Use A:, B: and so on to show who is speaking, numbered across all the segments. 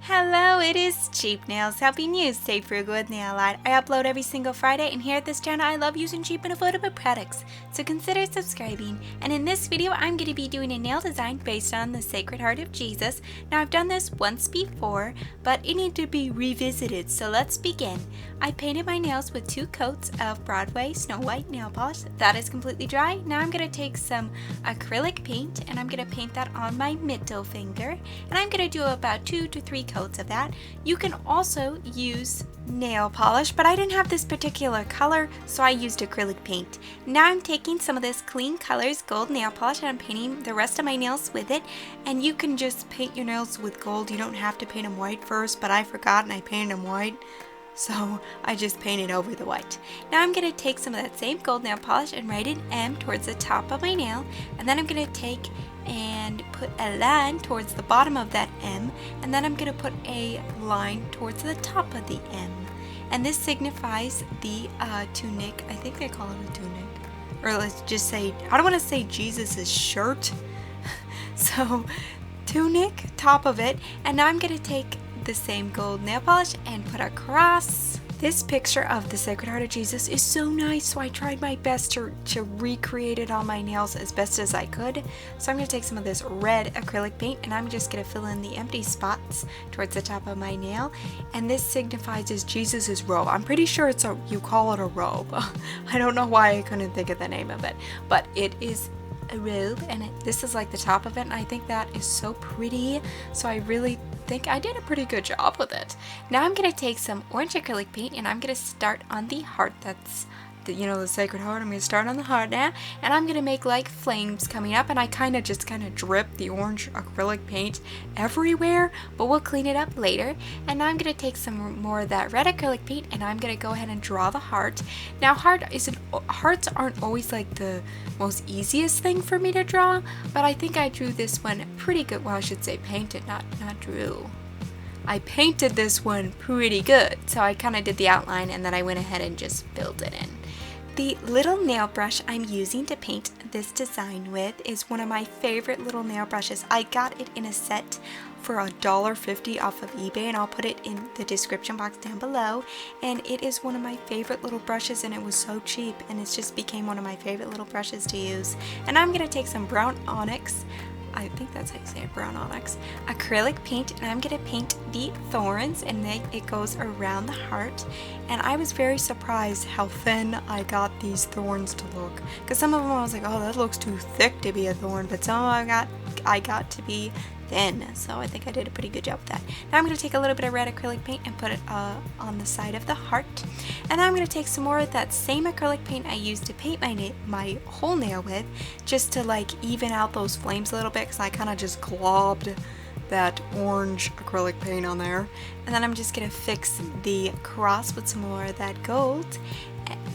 A: Hello, it is Cheap Nails, helping you stay frugal with nail art. I upload every single Friday, and here at this channel I love using cheap and affordable products, so consider subscribing. And in this video I'm going to be doing a nail design based on the Sacred Heart of Jesus. Now I've done this once before, but it needs to be revisited, so let's begin. I painted my nails with 2 coats of Broadway Snow White nail polish. That is completely dry. Now I'm going to take some acrylic paint and I'm going to paint that on my middle finger, and I'm going to do about 2 to 3 coats of that. You can also use nail polish, but I didn't have this particular color, so I used acrylic paint. Now I'm taking some of this Clean Colors gold nail polish and I'm painting the rest of my nails with it. And you can just paint your nails with gold. You don't have to paint them white first, but I forgot and I painted them white, so I just painted over the white. Now I'm going to take some of that same gold nail polish and write an M towards the top of my nail, and then I'm going to take and put a line towards the bottom of that M, and then I'm going to put a line towards the top of the M. And this signifies the tunic. I think they call it a tunic. Or let's just say, I don't want to say Jesus' shirt. So, tunic, top of it. And now I'm going to take the same gold nail polish and put a cross. This picture of the Sacred Heart of Jesus is so nice, so I tried my best to recreate it on my nails as best as I could. So I'm going to take some of this red acrylic paint and I'm just going to fill in the empty spots towards the top of my nail. And this signifies is Jesus' robe. I'm pretty sure you call it a robe. I don't know why I couldn't think of the name of it, but it is a robe, and this is like the top of it, and I think that is so pretty, so I really think I did a pretty good job with it. Now I'm going to take some orange acrylic paint and I'm going to start on the heart. That's the Sacred Heart. I'm going to start on the heart now, and I'm going to make like flames coming up, and I kind of drip the orange acrylic paint everywhere, but we'll clean it up later. And now I'm going to take some more of that red acrylic paint and I'm going to go ahead and draw the heart. Now hearts aren't always like the most easiest thing for me to draw, but I think I drew this one pretty good. Well, I should say painted, not drew. I painted this one pretty good, so I kind of did the outline and then I went ahead and just filled it in. The little nail brush I'm using to paint this design with is one of my favorite little nail brushes. I got it in a set for $1.50 off of eBay, and I'll put it in the description box down below. And it is one of my favorite little brushes, and it was so cheap, and it just became one of my favorite little brushes to use. And I'm going to take some brown onyx, I think that's how you say it, brown onyx, acrylic paint, and I'm going to paint the thorns, and it goes around the heart. And I was very surprised how thin I got these thorns to look, because some of them I was like, oh, that looks too thick to be a thorn, but some of them I got to be thin, so I think I did a pretty good job with that. Now I'm going to take a little bit of red acrylic paint and put it on the side of the heart, and then I'm going to take some more of that same acrylic paint I used to paint my whole nail with, just to like even out those flames a little bit, because I kind of just globbed that orange acrylic paint on there. And then I'm just going to fix the cross with some more of that gold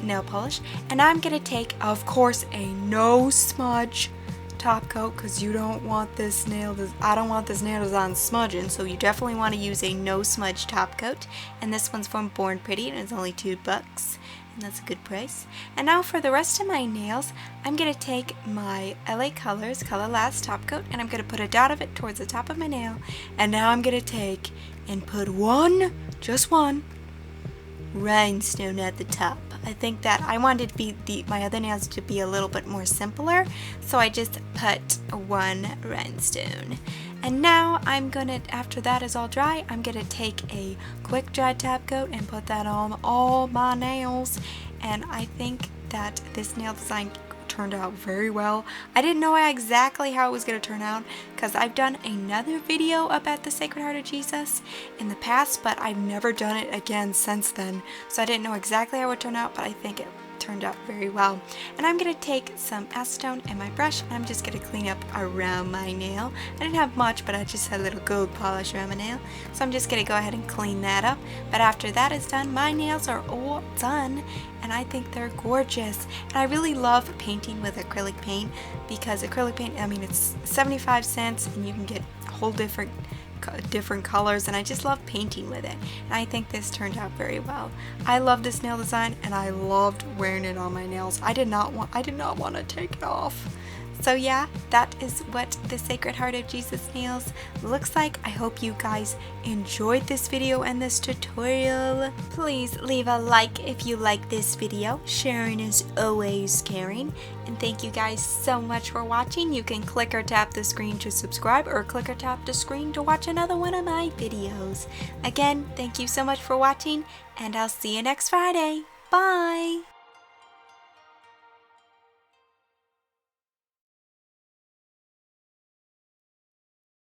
A: nail polish, and I'm going to take, of course, a no smudge top coat, because you don't want this I don't want this nail design smudging, so you definitely want to use a no smudge top coat. And this one's from Born Pretty and it's only $2, and that's a good price. And now for the rest of my nails, I'm going to take my LA Colors Color Last top coat and I'm going to put a dot of it towards the top of my nail. And now I'm going to take and put just one rhinestone at the top. I think that I wanted my other nails to be a little bit more simpler, so I just put one rhinestone. And now I'm gonna, after that is all dry, I'm gonna take a quick dry top coat and put that on all my nails. And I think that this nail design turned out very well. I didn't know exactly how it was going to turn out, because I've done another video about the Sacred Heart of Jesus in the past, but I've never done it again since then, so I didn't know exactly how it would turn out, but I think it turned out very well. And I'm going to take some acetone and my brush, and I'm just going to clean up around my nail. I didn't have much, but I just had a little gold polish around my nail, so I'm just going to go ahead and clean that up. But after that is done, my nails are all done, and I think they're gorgeous. And I really love painting with acrylic paint, because acrylic paint, I mean, it's 75 cents and you can get a whole different different colors, and I just love painting with it. And I think this turned out very well. I love this nail design, and I loved wearing it on my nails. I did not want to take it off. So yeah, that is what the Sacred Heart of Jesus nails looks like. I hope you guys enjoyed this video and this tutorial. Please leave a like if you like this video. Sharing is always caring. And thank you guys so much for watching. You can click or tap the screen to subscribe, or click or tap the screen to watch another one of my videos. Again, thank you so much for watching, and I'll see you next Friday. Bye!